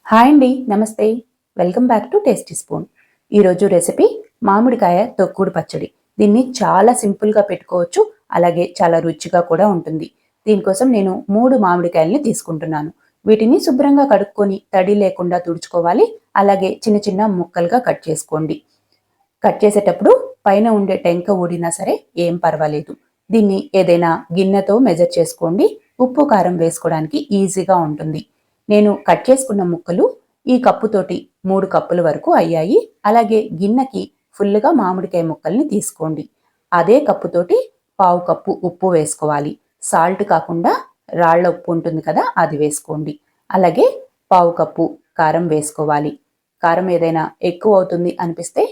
Hi అండి, నమస్తే. Welcome back to tasty spoon. ఈరోజు రెసిపీ మామిడికాయ తొక్కుడు పచ్చడి. దీన్ని చాలా సింపుల్గా పెట్టుకోవచ్చు, అలాగే చాలా రుచిగా కూడా ఉంటుంది. దీనికోసం నేను 3 మామిడికాయల్ని తీసుకుంటున్నాను. వీటిని శుభ్రంగా కడుక్కొని తడి లేకుండా తుడుచుకోవాలి. అలాగే చిన్న చిన్న ముక్కలుగా కట్ చేసుకోండి. కట్ చేసేటప్పుడు పైన ఉండే టెంక ఊడినా సరే ఏం పర్వాలేదు. దీన్ని ఏదైనా గిన్నెతో మెజర్ చేసుకోండి. ఉప్పు కారం వేసుకోవడానికి ఈజీగా ఉంటుంది. నేను కట్ చేసుకున్న ముక్కలు ఈ కప్పుతోటి 3 కప్పుల వరకు అయ్యాయి. అలాగే గిన్నెకి ఫుల్గా మామిడికాయ ముక్కల్ని తీసుకోండి. అదే కప్పుతోటి 1/2 కప్పు ఉప్పు వేసుకోవాలి. సాల్ట్ కాకుండా రాళ్ల ఉప్పు ఉంటుంది కదా, అది వేసుకోండి. అలాగే 1/2 కప్పు కారం వేసుకోవాలి. కారం ఏదైనా ఎక్కువ అవుతుంది అనిపిస్తే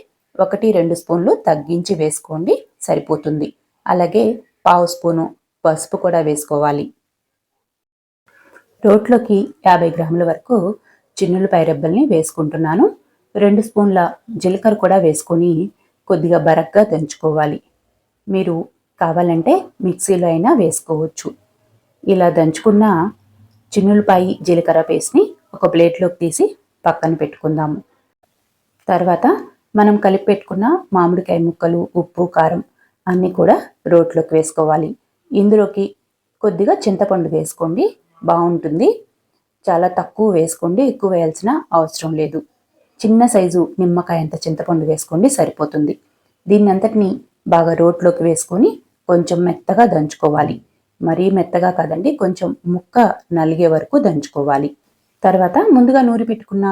1-2 స్పూన్లు తగ్గించి వేసుకోండి, సరిపోతుంది. అలాగే 1/2 స్పూను పసుపు కూడా వేసుకోవాలి. రోట్లోకి 50 గ్రాముల వరకు చిన్నులపాయ రెబ్బల్ని వేసుకుంటున్నాను. 2 స్పూన్ల జీలకర్ర కూడా వేసుకొని కొద్దిగా బరగ్గా దంచుకోవాలి. మీరు కావాలంటే మిక్సీలో అయినా వేసుకోవచ్చు. ఇలా దంచుకున్న చిన్నులపాయి జీలకర్ర పేస్ట్ని ఒక ప్లేట్లోకి తీసి పక్కన పెట్టుకుందాము. తర్వాత మనం కలిపి పెట్టుకున్న మామిడికాయ ముక్కలు, ఉప్పు, కారం అన్నీ కూడా రోట్లోకి వేసుకోవాలి. ఇందులోకి కొద్దిగా చింతపండు వేసుకోండి, బాగుంటుంది. చాలా తక్కువ వేసుకోండి, ఎక్కువ వేయాల్సిన అవసరం లేదు. చిన్న సైజు నిమ్మకాయ అంత చింతపండు వేసుకోండి, సరిపోతుంది. దీన్ని అంతటిని బాగా రోట్లోకి వేసుకొని కొంచెం మెత్తగా దంచుకోవాలి. మరీ మెత్తగా కాదండి, కొంచెం ముక్క నలిగే వరకు దంచుకోవాలి. తర్వాత ముందుగా నూరి పెట్టుకున్న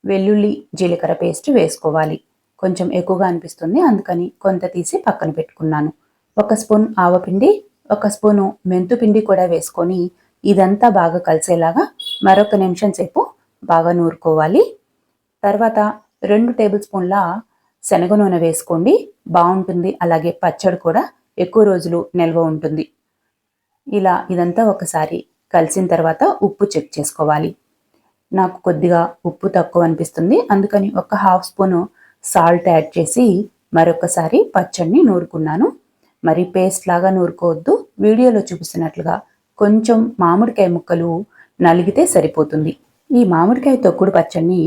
వెల్లుల్లి జీలకర్ర పేస్ట్ వేసుకోవాలి. కొంచెం ఎక్కువగా అనిపిస్తుంది, అందుకని కొంత తీసి పక్కన పెట్టుకున్నాను. 1 స్పూన్ ఆవపిండి, 1 స్పూను మెంతుపిండి కూడా వేసుకొని ఇదంతా బాగా కలిసేలాగా మరొక నిమిషం సేపు బాగా నూరుకోవాలి. తర్వాత 2 టేబుల్ స్పూన్ల శనగ నూనె వేసుకోండి, బాగుంటుంది. అలాగే పచ్చడి కూడా ఎక్కువ రోజులు నిల్వ ఉంటుంది. ఇలా ఇదంతా ఒకసారి కలిసిన తర్వాత ఉప్పు చెక్ చేసుకోవాలి. నాకు కొద్దిగా ఉప్పు తక్కువ అనిపిస్తుంది, అందుకని 1/2 స్పూను సాల్ట్ యాడ్ చేసి మరొకసారి పచ్చడిని నూరుకున్నాను. మరి పేస్ట్ లాగా నూరుకోవద్దు, వీడియోలో చూపిస్తున్నట్లుగా కొంచెం మామిడికాయ ముక్కలు నలిగితే సరిపోతుంది. ఈ మామిడికాయ తొక్కుడు పచ్చడిని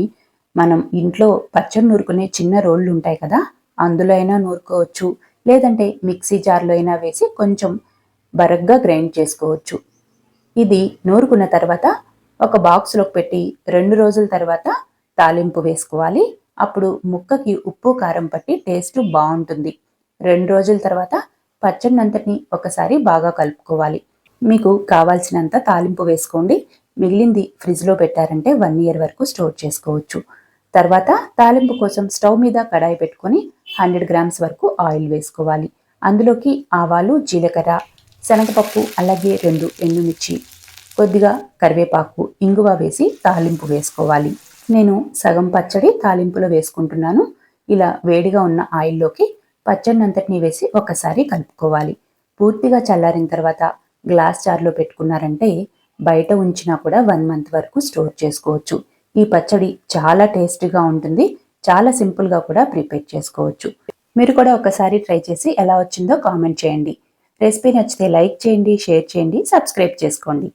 మనం ఇంట్లో పచ్చడి నూరుకునే చిన్న రోళ్ళు ఉంటాయి కదా, అందులో అయినా నూరుకోవచ్చు, లేదంటే మిక్సీ జార్లో అయినా వేసి కొంచెం బరగ్గా గ్రైండ్ చేసుకోవచ్చు. ఇది నూరుకున్న తర్వాత ఒక బాక్స్లోకి పెట్టి 2 రోజుల తర్వాత తాలింపు వేసుకోవాలి. అప్పుడు ముక్కకి ఉప్పు కారం పట్టి టేస్ట్ బాగుంటుంది. 2 రోజుల తర్వాత పచ్చడిని అంతటిని ఒకసారి బాగా కలుపుకోవాలి. మీకు కావాల్సినంత తాలింపు వేసుకోండి. మిగిలింది ఫ్రిడ్జ్లో పెట్టారంటే 1 ఇయర్ వరకు స్టోర్ చేసుకోవచ్చు. తర్వాత తాలింపు కోసం స్టవ్ మీద కడాయి పెట్టుకొని 100 గ్రామ్స్ వరకు ఆయిల్ వేసుకోవాలి. అందులోకి ఆవాలు, జీలకర్ర, శనగపప్పు, అలాగే 2 ఎండుమిర్చి, కొద్దిగా కరివేపాకు, ఇంగువ వేసి తాలింపు వేసుకోవాలి. నేను సగం పచ్చడి తాలింపులో వేసుకుంటున్నాను. ఇలా వేడిగా ఉన్న ఆయిల్లోకి పచ్చడిని అంతటినీ వేసి ఒకసారి కలుపుకోవాలి. పూర్తిగా చల్లారిన తర్వాత గ్లాస్ జార్లో పెట్టుకున్నారంటే బయట ఉంచినా కూడా 1 మంత్ వరకు స్టోర్ చేసుకోవచ్చు. ఈ పచ్చడి చాలా టేస్టీగా ఉంటుంది. చాలా సింపుల్గా కూడా ప్రిపేర్ చేసుకోవచ్చు. మీరు కూడా ఒకసారి ట్రై చేసి ఎలా వచ్చిందో కామెంట్ చేయండి. రెసిపీ నచ్చితే లైక్ చేయండి, షేర్ చేయండి, సబ్స్క్రైబ్ చేసుకోండి.